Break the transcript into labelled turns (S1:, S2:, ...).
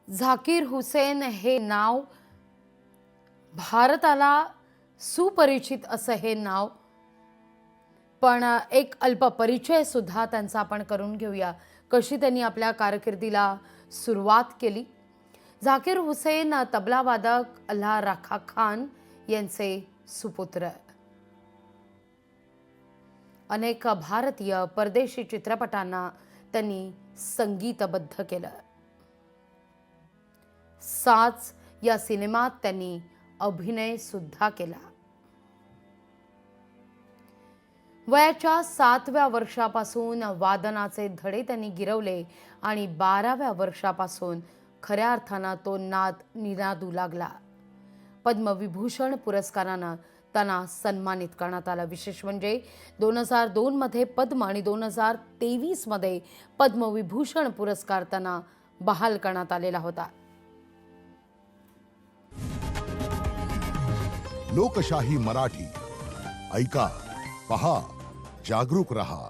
S1: झाकीर हुसेन हे नाव भारताला सुपरिचित असं हे नाव, पण एक अल्प परिचय सुद्धा त्यांचा आपण करून घेऊया, कशी त्यांनी आपल्या कारकिर्दीला सुरुवात केली। झाकीर हुसेन तबलावादक अल्लाह रखा खान यांचे सुपुत्र। अनेक भारतीय परदेशी चित्रपटांना त्यांनी संगीतबद्ध केलं। साच या सिनेमात त्यांनी अभिनय सुद्धा केला। वयाच्या 7व्या वर्षापासून वादनाचे धडे त्यांनी गिरवले आणि 12व्या वर्षापासून खऱ्या अर्थानं तो नाद निनादू लागला। पद्मविभूषण पुरस्कारानं त्यांना सन्मानित करण्यात आलं। विशेष म्हणजे 2002 मध्ये पद्म आणि 2023 मध्ये पद्मविभूषण पुरस्कार त्यांना बहाल करण्यात आलेला होता।
S2: लोकशाही मराठी ऐका, पहा, जागरूक रहा।